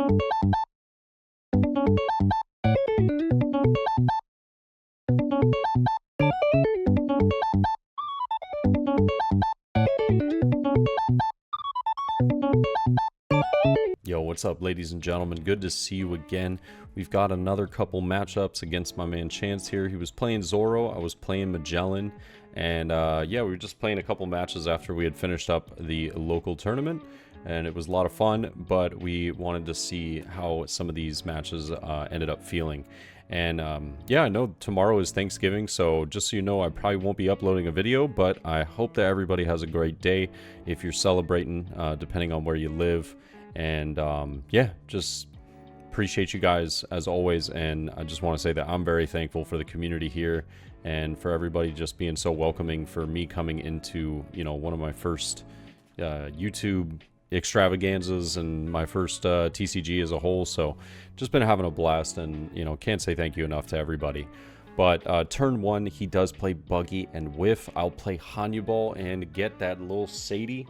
Yo, what's up, ladies and gentlemen? Good to see you again. We've got another couple matchups against my man Chance here. He was playing Zoro, I was playing Magellan, and yeah, we were just playing a couple matches after we had finished up the local tournament, and it was a lot of fun, but we wanted to see how some of these matches ended up feeling. And yeah, I know tomorrow is Thanksgiving, so just so you know, I probably won't be uploading a video, but I hope that everybody has a great day if you're celebrating, depending on where you live. And yeah, just appreciate you guys as always, and I just want to say that I'm very thankful for the community here and for everybody just being so welcoming for me coming into, you know, one of my first YouTube extravaganzas and my first TCG as a whole. So just been having a blast, and you know, can't say thank you enough to everybody. But turn one, he does play Buggy and Whiff. I'll play Hannibal and get that little Sadie.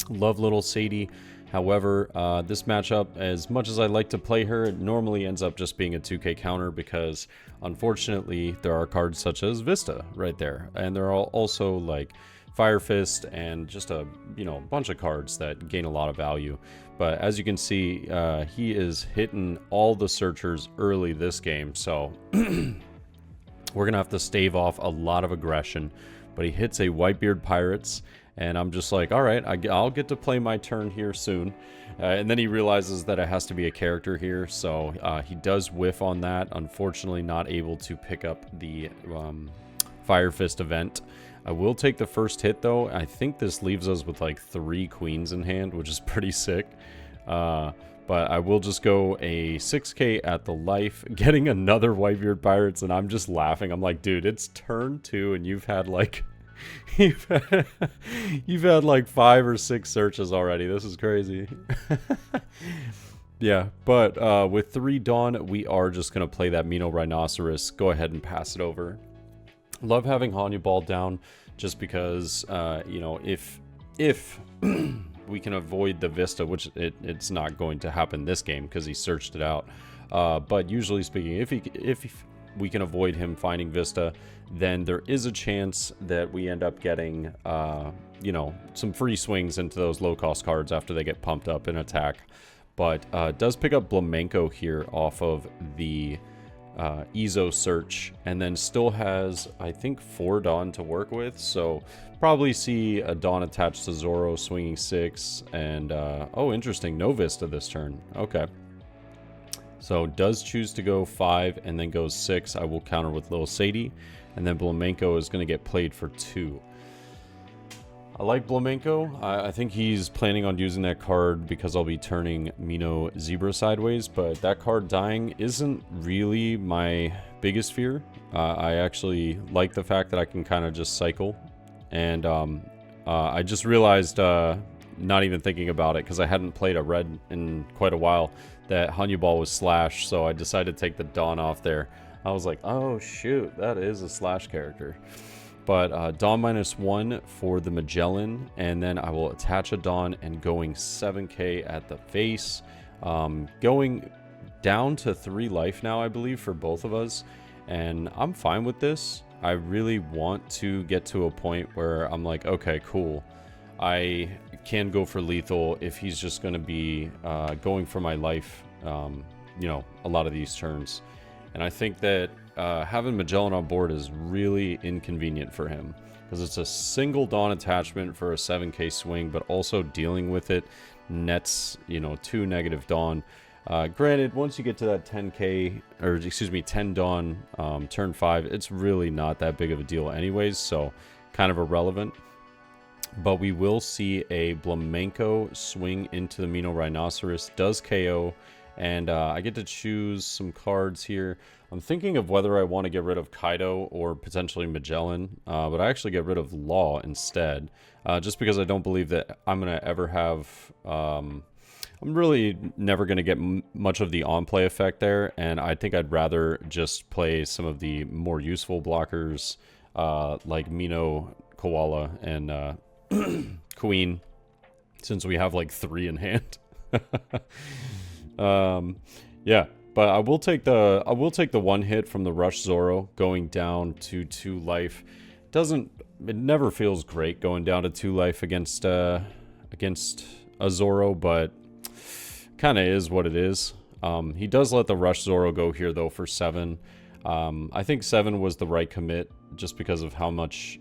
Love little Sadie. However, this matchup, as much as I like to play her, it normally ends up just being a 2k counter because, unfortunately, there are cards such as Vista right there. And there are also, like, Fire Fist and just a, you know, bunch of cards that gain a lot of value. But as you can see, he is hitting all the searchers early this game, so we're going to have to stave off a lot of aggression. But he hits a Whitebeard Pirates, and I'm just like, all right, I'll get to play my turn here soon. And then he realizes that it has to be a character here, so he does whiff on that. Unfortunately, not able to pick up the Fire Fist event. I will take the first hit, though. I think this leaves us with like 3 queens in hand, which is pretty sick. But I will just go a 6k at the life, getting another Whitebeard Pirates, and I'm just laughing. I'm like, dude, it's turn 2, and you've had like... you've had like 5 or 6 searches already. This is crazy. Yeah, but with 3 Dawn, we are just going to play that Mino Rhinoceros. Go ahead and pass it over. Love having Hannibal down just because, you know, if we can avoid the Vista, which it's not going to happen this game because he searched it out. But usually speaking, if we can avoid him finding Vista, then there is a chance that we end up getting, you know, some free swings into those low-cost cards after they get pumped up in attack. But does pick up Blamenco here off of the Ezo search, and then still has, I think, 4 Dawn to work with. So probably see a Dawn attached to Zoro swinging 6, and oh, interesting, no Vista this turn. Okay. So does choose to go 5 and then goes 6. I will counter with Little Sadie. And then Blamenco is going to get played for 2. I like Blamenco. I think he's planning on using that card because I'll be turning Mino Zebra sideways. But that card dying isn't really my biggest fear. I actually like the fact that I can kind of just cycle. And I just realized, not even thinking about it, because I hadn't played a red in quite a while, that Hannibal was slash, so I decided to take the Dawn off there. I was like, oh shoot, that is a slash character. But Dawn -1 for the Magellan, and then I will attach a Dawn and going 7k at the face. Going down to 3 life now, I believe, for both of us, and I'm fine with this. I really want to get to a point where I'm like, okay, cool. I can go for lethal if he's just going to be going for my life, you know, a lot of these turns. And I think that having Magellan on board is really inconvenient for him because it's a single Dawn attachment for a 7k swing, but also dealing with it nets, you know, 2 negative Dawn. Granted, once you get to that 10k, or excuse me, 10 Dawn turn 5, it's really not that big of a deal anyways, so kind of irrelevant. But we will see a Blamenco swing into the Mino Rhinoceros, does KO, and I get to choose some cards here. I'm thinking of whether I want to get rid of Kaido or potentially Magellan, but I actually get rid of Law instead, just because I don't believe that I'm going to ever have... I'm really never going to get much of the on-play effect there, and I think I'd rather just play some of the more useful blockers, like Mino, Koala, and Queen, since we have like 3 in hand. Yeah, but I will take the one hit from the Rush Zoro going down to 2 life. It never feels great going down to 2 life against a Zoro, but kind of is what it is. He does let the Rush Zoro go here though for 7. I think 7 was the right commit just because of how much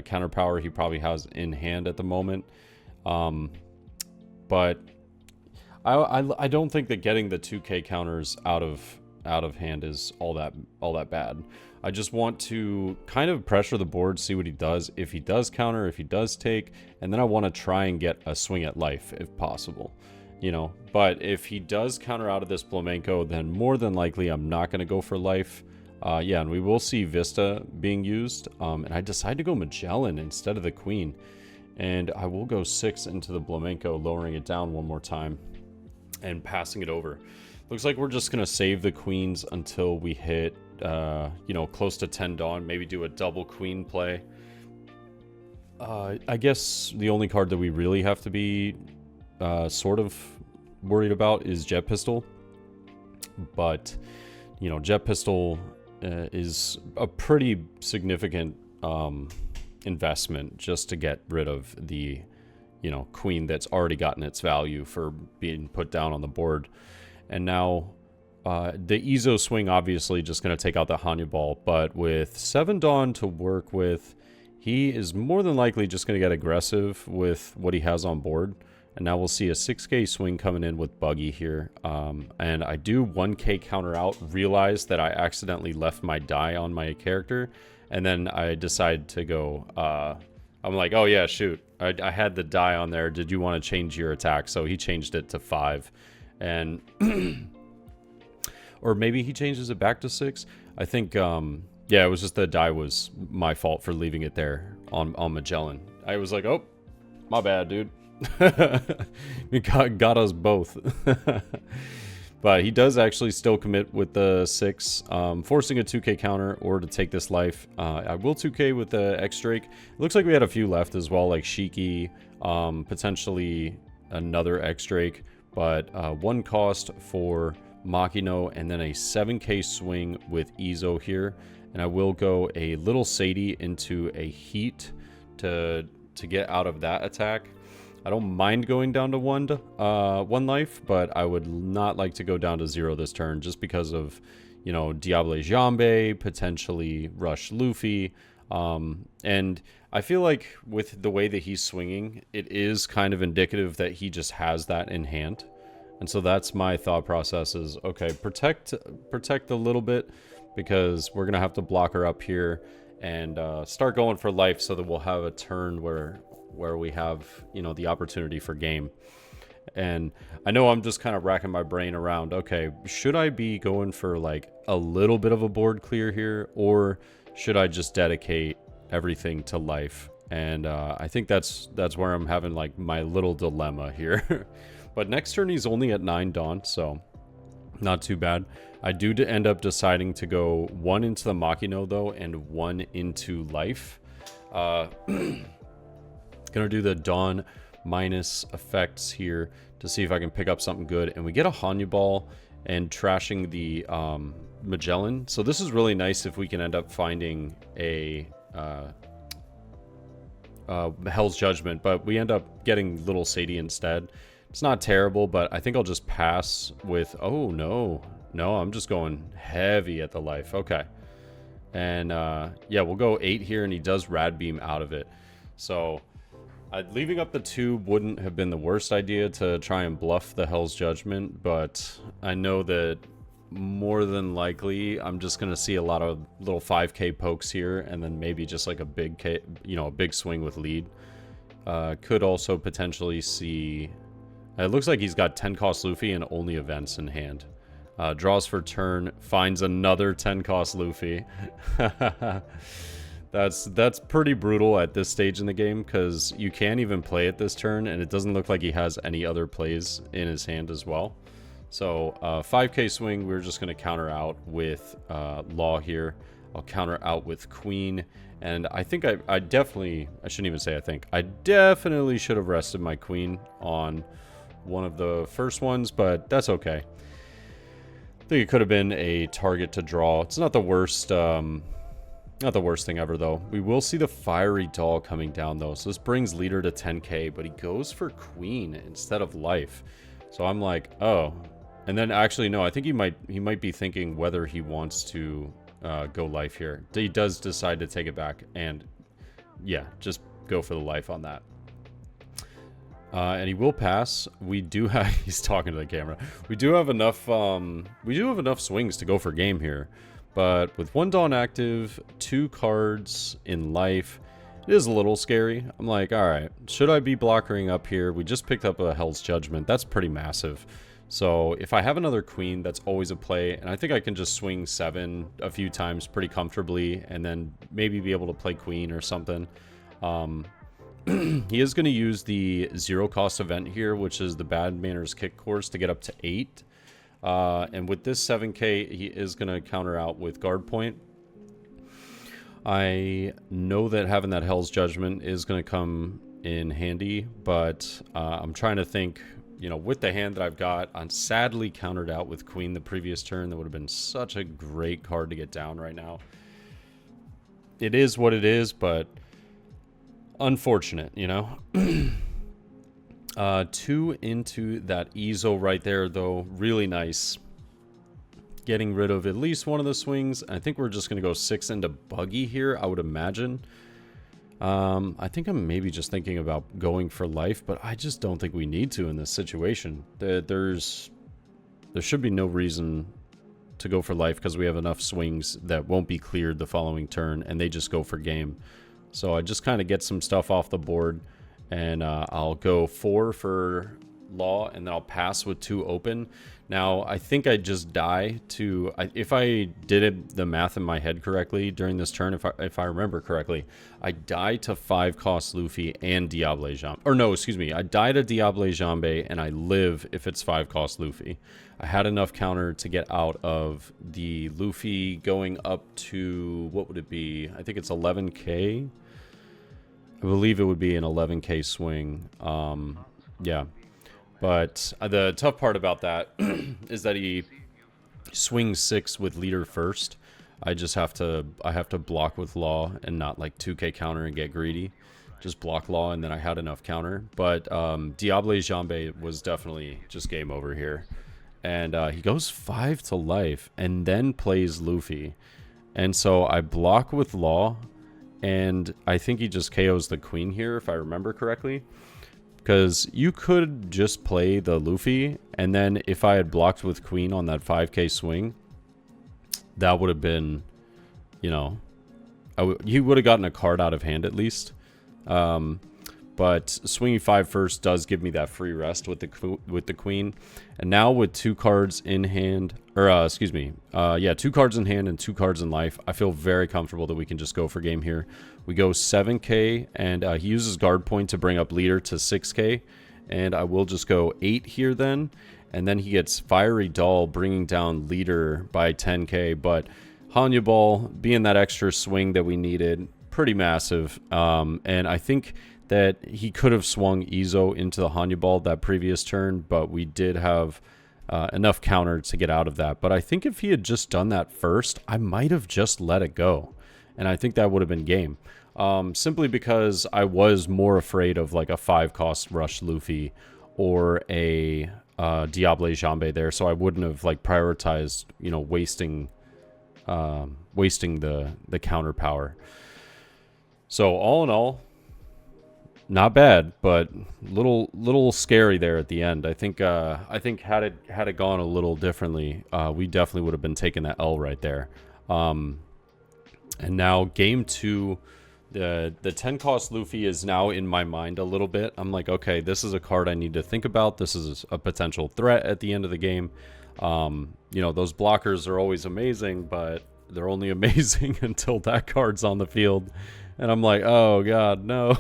counter power he probably has in hand at the moment. But I don't think that getting the 2k counters out of hand is all that bad. I just want to kind of pressure the board, see what he does, if he does counter, if he does take, and then I want to try and get a swing at life if possible, you know. But if he does counter out of this flamenco, then more than likely I'm not going to go for life. Yeah, and we will see Vista being used, and I decide to go Magellan instead of the Queen, and I will go 6 into the flamenco, lowering it down one more time and passing it over. Looks like we're just gonna save the queens until we hit you know, close to 10 dawn, maybe do a double queen play. I guess the only card that we really have to be sort of worried about is Jet Pistol, but you know, Jet Pistol is a pretty significant investment just to get rid of the, you know, queen that's already gotten its value for being put down on the board. And now the Ezo swing obviously just going to take out the Hannibal, but with 7 Dawn to work with, he is more than likely just going to get aggressive with what he has on board. And now we'll see a 6k swing coming in with Buggy here. And I do 1k counter out, realize that I accidentally left my die on my character, and then I decide to go, I'm like, oh yeah, shoot, I had the die on there, did you want to change your attack? So he changed it to 5. And or maybe he changes it back to 6. I think yeah, it was just the die was my fault for leaving it there on Magellan. I was like, oh, my bad, dude. It got us both. But he does actually still commit with the 6, forcing a 2k counter or to take this life. I will 2k with the X-Drake. It looks like we had a few left as well, like Shiki, potentially another X-Drake, but 1 cost for Makino, and then a 7k swing with Ezo here. And I will go a little Sadie into a Heat to get out of that attack. I don't mind going down to 1 life, but I would not like to go down to 0 this turn just because of, you know, Diable Jambe, potentially Rush Luffy. And I feel like with the way that he's swinging, it is kind of indicative that he just has that in hand. And so that's my thought process is, okay, protect a little bit, because we're going to have to block her up here and start going for life so that we'll have a turn where we have, you know, the opportunity for game. And I know I'm just kind of racking my brain around, okay, should I be going for like a little bit of a board clear here, or should I just dedicate everything to life? And I think that's where I'm having like my little dilemma here. But next turn he's only at 9 Dawn, so not too bad. I do end up deciding to go 1 into the Makino though, and 1 into life. Gonna do the Dawn minus effects here to see if I can pick up something good, and we get a Hannibal and trashing the Magellan. So this is really nice if we can end up finding a Hell's Judgment, but we end up getting little Sadie instead. It's not terrible, but I think I'll just pass with, oh no, I'm just going heavy at the life. Okay. And yeah, we'll go 8 here, and he does Rad Beam out of it. So leaving up the 2 wouldn't have been the worst idea to try and bluff the Hell's Judgment, but I know that more than likely I'm just going to see a lot of little 5k pokes here, and then maybe just like a big a big swing with lead. Could also potentially see, it looks like he's got 10 cost Luffy and only events in hand. Draws for turn, finds another 10 cost Luffy. That's pretty brutal at this stage in the game, because you can't even play it this turn, and it doesn't look like he has any other plays in his hand as well. So 5k swing, we're just going to counter out with Law here. I'll counter out with Queen, and I think I definitely, I shouldn't even say I think, I definitely should have rested my Queen on one of the first ones, but that's okay. I think it could have been a target to draw. It's not the worst, not the worst thing ever, though. We will see the Fiery Doll coming down, though. So this brings leader to 10k, but he goes for queen instead of life. So I'm like, oh. And then actually, no, I think he might be thinking whether he wants to go life here. He does decide to take it back, and yeah, just go for the life on that. And he will pass. We do have, he's talking to the camera. We do have enough, swings to go for game here. But with 1 Dawn active, 2 cards in life, it is a little scary. I'm like, alright, should I be blockering up here? We just picked up a Hell's Judgment. That's pretty massive. So if I have another queen, that's always a play. And I think I can just swing 7 a few times pretty comfortably, and then maybe be able to play queen or something. He is going to use the 0 cost event here, which is the Bad Manners Kick course, to get up to 8. And with this 7k, he is going to counter out with guard point. I know that having that Hell's Judgment is going to come in handy, but I'm trying to think, you know, with the hand that I've got, I'm sadly countered out with queen the previous turn. That would have been such a great card to get down right now. It is what it is, but unfortunate, you know. 2 into that Ezo right there, though. Really nice. Getting rid of at least one of the swings. I think we're just going to go 6 into Buggy here, I would imagine. I think I'm maybe just thinking about going for life, but I just don't think we need to in this situation. There should be no reason to go for life because we have enough swings that won't be cleared the following turn, and they just go for game. So I just kind of get some stuff off the board, and I'll go 4 for law, and then I'll pass with 2 open. Now, I think I just die to... if I did the math in my head correctly during this turn, if I remember correctly, I die to 5 cost Luffy and Diable Jambe. Or no, excuse me. I die to Diable Jambe, and I live if it's 5 cost Luffy. I had enough counter to get out of the Luffy going up to... what would it be? I think it's 11k. I believe it would be an 11k swing. Yeah. But the tough part about that is that he swings 6 with leader first. I have to block with law and not like 2k counter and get greedy. Just block law, and then I had enough counter. But Diable Jambe was definitely just game over here. And he goes 5 to life and then plays Luffy. And so I block with law, and I think he just KOs the queen here, if I remember correctly. Because you could just play the Luffy, and then if I had blocked with queen on that 5k swing, that would have been, you know, he would have gotten a card out of hand at least. But swinging 5 first does give me that free rest with the queen. And now with 2 cards in hand, or excuse me, yeah, 2 cards in hand and 2 cards in life, I feel very comfortable that we can just go for game here. We go 7k, and he uses guard point to bring up leader to 6k, and I will just go 8 here then, and then he gets Fiery Doll bringing down leader by 10k, but Hanya Ball being that extra swing that we needed, pretty massive, and I think that he could have swung Ezo into the Hanya Ball that previous turn, but we did have enough counter to get out of that. But I think if he had just done that first, I might have just let it go, and I think that would have been game. Simply because I was more afraid of like a 5 cost rush Luffy or a Diable Jambe there, so I wouldn't have like prioritized, you know, wasting the counter power. So all in all, not bad, but little scary there at the end. I think had it gone a little differently, we definitely would have been taking that L right there. And now game 2, the 10 cost Luffy is now in my mind a little bit. I'm like, okay, this is a card I need to think about. This is a potential threat at the end of the game. You know, those blockers are always amazing, but they're only amazing until that card's on the field. And I'm like, oh god, no.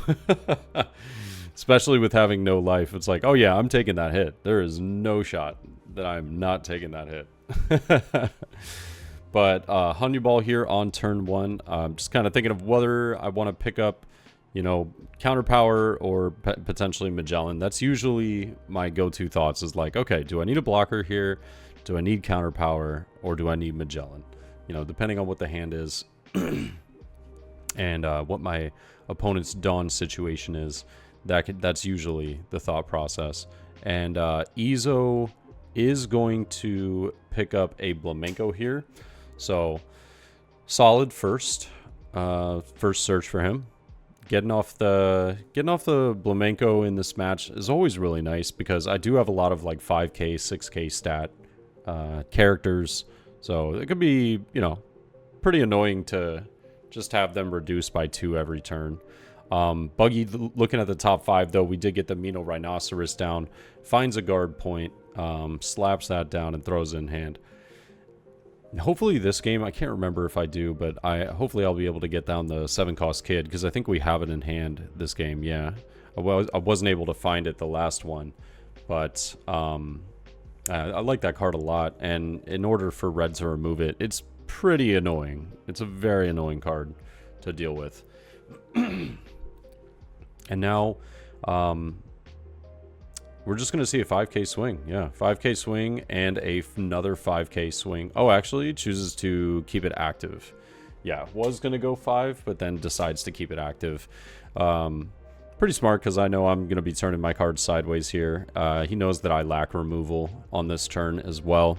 Especially with having no life. It's like, oh yeah, I'm taking that hit. There is no shot that I'm not taking that hit. But Hanya Ball here on turn 1. I'm just kind of thinking of whether I want to pick up you know, counter power or potentially Magellan. That's usually my go-to thoughts is like, okay, do I need a blocker here? Do I need counter power or do I need Magellan? You know, depending on what the hand is and what my opponent's Dawn situation is, that's usually the thought process. And Izo is going to pick up a Flamenco here. So solid first search for him. Getting off the Flamenco in this match is always really nice because I do have a lot of like 5k, 6k stat characters. So it could be, you know, pretty annoying to just have them reduced by 2 every turn. Buggy, looking at the top 5 though, we did get the Mino Rhinoceros down, finds a guard point, slaps that down and throws it in hand. Hopefully this game, I can't remember if I do, but hopefully I'll be able to get down the 7-cost kid, because I think we have it in hand this game, yeah. I wasn't able to find it the last one, but I like that card a lot, and in order for red to remove it, it's pretty annoying. It's a very annoying card to deal with. And now, we're just going to see a 5k swing. Yeah, 5k swing and another 5k swing. Oh, actually, he chooses to keep it active. Yeah, was going to go 5, but then decides to keep it active. Pretty smart, because I know I'm going to be turning my cards sideways here. He knows that I lack removal on this turn as well.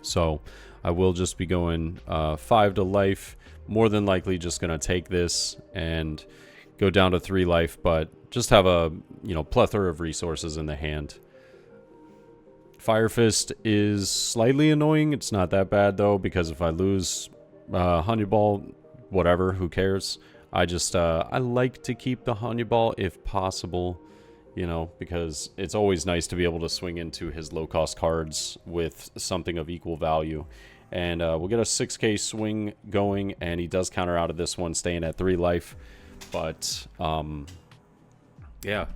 So I will just be going 5 to life. More than likely just going to take this and go down to 3 life, but just have a, you know, plethora of resources in the hand. Fire Fist is slightly annoying. It's not that bad though, because if I lose Honey Ball, whatever, who cares? I just I like to keep the Honey Ball if possible, you know, because it's always nice to be able to swing into his low cost cards with something of equal value. And we'll get a 6k swing going, and he does counter out of this one, staying at 3 life. But yeah,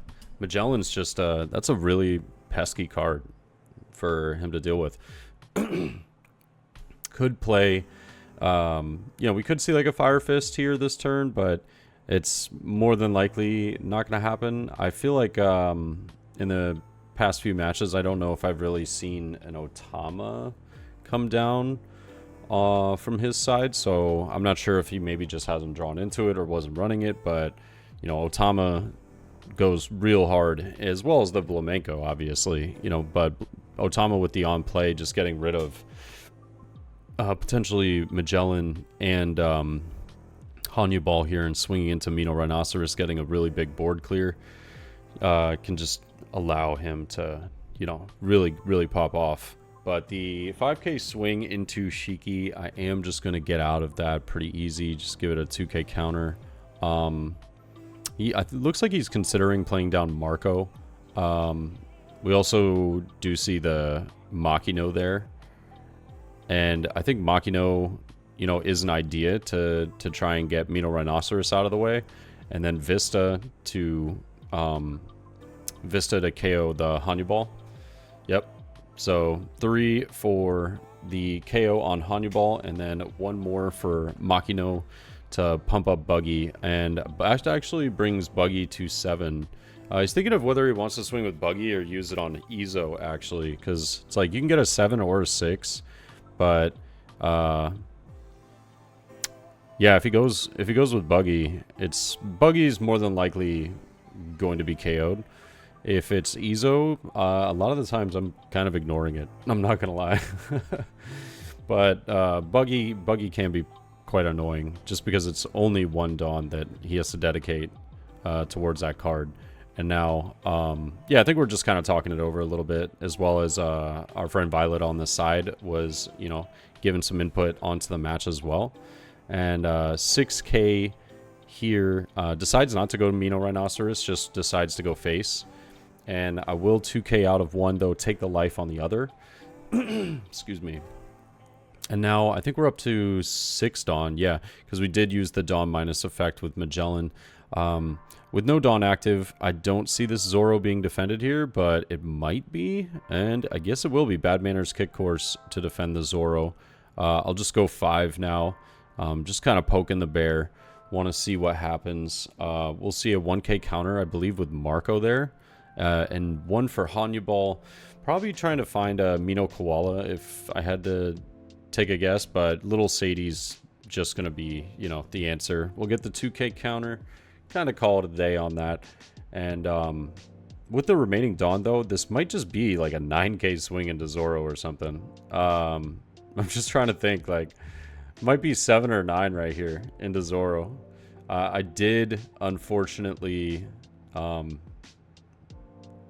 Magellan's just that's a really pesky card for him to deal with. Could play, you know, we could see like a Fire Fist here this turn, but it's more than likely not going to happen. I feel like in the past few matches, I don't know if I've really seen an Otama come down from his side, so I'm not sure if he maybe just hasn't drawn into it or wasn't running it, but you know, Otama goes real hard, as well as the Flamenco, obviously, you know, but Otama with the on play, just getting rid of potentially Magellan and Hanyu Ball here and swinging into Mino Rhinoceros, getting a really big board clear, can just allow him to, you know, really pop off. But the 5k swing into Shiki, I am just going to get out of that pretty easy. Just give it a 2k counter. It looks like he's considering playing down Marco. We also do see the Makino there. And I think Makino, you know, is an idea to try and get Mino Rhinoceros out of the way. And then Vista to KO the Hanyu Ball. Yep. So 3 for the KO on Hanyu Ball, and then 1 more for Makino to pump up Buggy, and that actually brings Buggy to 7. He's thinking of whether he wants to swing with Buggy or use it on Izo, actually, because it's like you can get a 7 or a 6, but yeah, if he goes with Buggy, Buggy's more than likely going to be KO'd. If it's Izo, a lot of the times I'm kind of ignoring it. I'm not gonna lie. But Buggy can be quite annoying, just because it's only 1 Dawn that he has to dedicate towards that card. And now, yeah, I think we're just kind of talking it over a little bit, as well as our friend Violet on the side was, you know, giving some input onto the match as well. And 6k here decides not to go to Mino Rhinoceros, just decides to go face. And I will 2k out of 1, though, take the life on the other. Excuse me. And now I think we're up to 6 Dawn. Yeah, because we did use the Dawn minus effect with Magellan. With no Dawn active, I don't see this Zoro being defended here, but it might be. And I guess it will be. Bad Manners Kick Course to defend the Zoro. I'll just go 5 now. Just kind of poking the bear. Want to see what happens. We'll see a 1k counter, I believe, with Marco there. And one for Hannibal. Probably trying to find a Mino Koala if I had to take a guess, but Little Sadie's just going to be, you know, the answer. We'll get the 2k counter. Kind of call it a day on that. And with the remaining Dawn, though, this might just be like a 9k swing into Zoro or something. I'm just trying to think, like, might be 7 or 9 right here into Zoro. I did, unfortunately, kind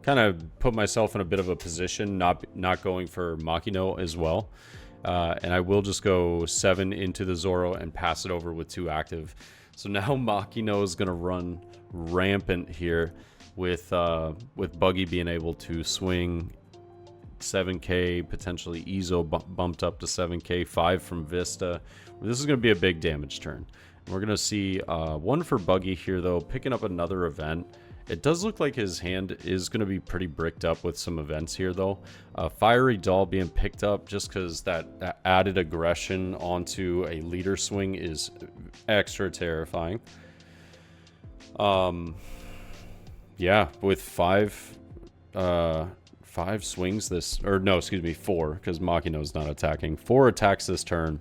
of put myself in a bit of a position, not going for Makino as well. And I will just go 7 into the Zoro and pass it over with 2 active. So now Makino is going to run rampant here with Buggy being able to swing 7k, potentially Izo bumped up to 7k, 5 from Vista. This is going to be a big damage turn. We're going to see 1 for Buggy here, though, picking up another event. It does look like his hand is going to be pretty bricked up with some events here, though. Fiery Doll being picked up just because that added aggression onto a leader swing is extra terrifying. Yeah, with 5 swings this, or no, excuse me, 4, because Makino's not attacking. 4 attacks this turn.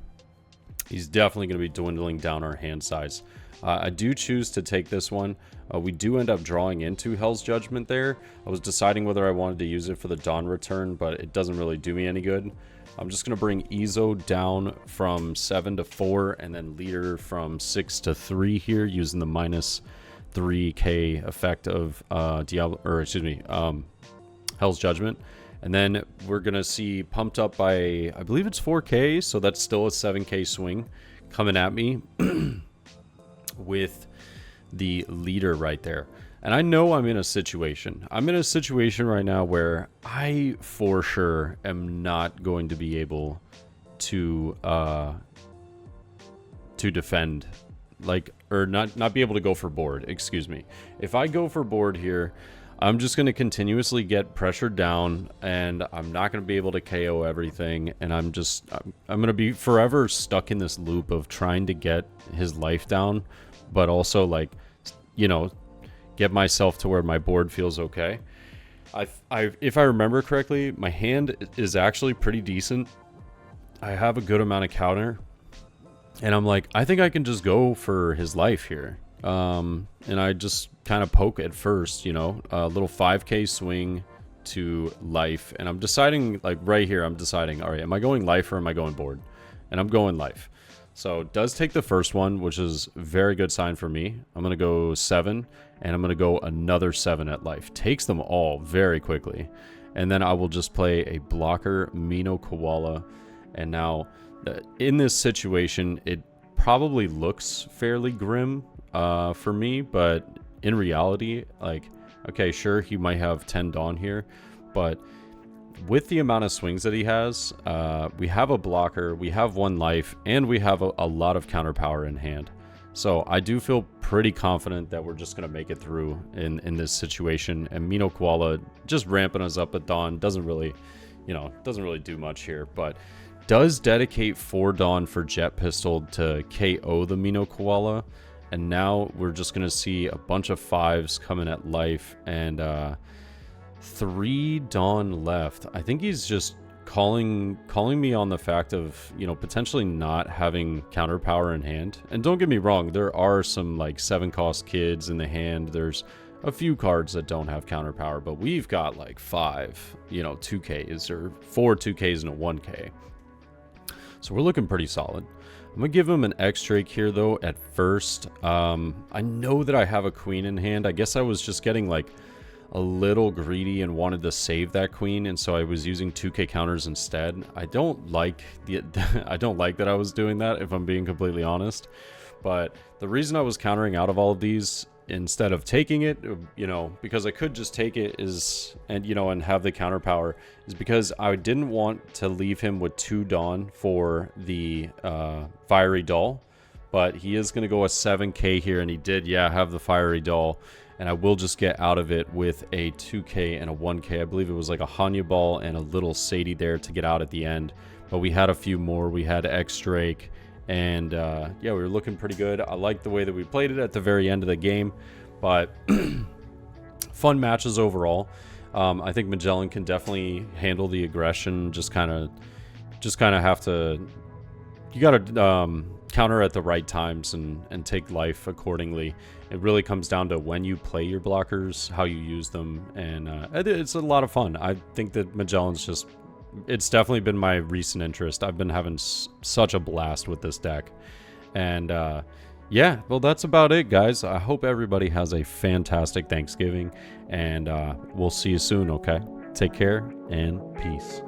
He's definitely going to be dwindling down our hand size. I do choose to take this one. We do end up drawing into Hell's Judgment there. I was deciding whether I wanted to use it for the Dawn return, but it doesn't really do me any good. I'm just going to bring Izo down from 7 to 4, and then Leader from 6 to 3 here, using the minus 3k effect of Hell's Judgment. And then we're going to see pumped up by, I believe it's 4k, so that's still a 7k swing coming at me with the Leader right there. And I know I'm in a situation. I'm in a situation right now where I for sure am not going to be able to defend, like, or not be able to go for board, excuse me. If I go for board here, I'm just going to continuously get pressured down, and I'm not going to be able to KO everything, and I'm going to be forever stuck in this loop of trying to get his life down, but also, like, you know, get myself to where my board feels okay. If I remember correctly, my hand is actually pretty decent. I have a good amount of counter, and I'm like, I think I can just go for his life here. And I just kind of poke at first, you know, a little 5k swing to life. And I'm deciding, like right here, I'm deciding, all right, am I going life or am I going board? And I'm going life. So it does take the first one, which is a very good sign for me. I'm going to go 7, and I'm going to go another 7 at life. Takes them all very quickly. And then I will just play a blocker, Mino Koala. And now, in this situation, it probably looks fairly grim for me, but in reality, like, okay, sure, he might have 10 Dawn here, but with the amount of swings that he has, we have a blocker, we have 1 life, and we have a lot of counter power in hand. So I do feel pretty confident that we're just going to make it through in this situation. And Mino Koala just ramping us up at Dawn doesn't really do much here, but does dedicate 4 Dawn for Jet Pistol to KO the Mino Koala. And now we're just going to see a bunch of 5s coming at life, and 3 Dawn left. I think he's just calling me on the fact of, you know, potentially not having counter power in hand. And don't get me wrong, there are some like 7-cost kids in the hand. There's a few cards that don't have counter power, but we've got like 5, you know, 2Ks or 4 2Ks and a 1K. So we're looking pretty solid. I'm going to give him an X-Drake here, though, at first. I know that I have a queen in hand. I guess I was just getting, like, a little greedy and wanted to save that queen, and so I was using 2k counters instead. I don't like that I was doing that, if I'm being completely honest. But the reason I was countering out of all of these instead of taking it, you know, because I could just take it and have the counter power, is because I didn't want to leave him with 2 Dawn for the Fiery Doll. But he is going to go a 7k here, and he did, have the Fiery Doll. And I will just get out of it with a 2k and a 1k. I believe it was like a Hannibal and a little Sadie there to get out at the end. But we had a few more. We had X-Drake And yeah, we were looking pretty good. I like the way that we played it at the very end of the game, but fun matches overall. I think Magellan can definitely handle the aggression. Just kind of have to, you got to counter at the right times and take life accordingly. It really comes down to when you play your blockers, how you use them, and it's a lot of fun. I think that Magellan's just, it's definitely been my recent interest. I've been having such a blast with this deck. And yeah, well, that's about it, guys. I hope everybody has a fantastic Thanksgiving, and we'll see you soon, okay? Take care, and peace.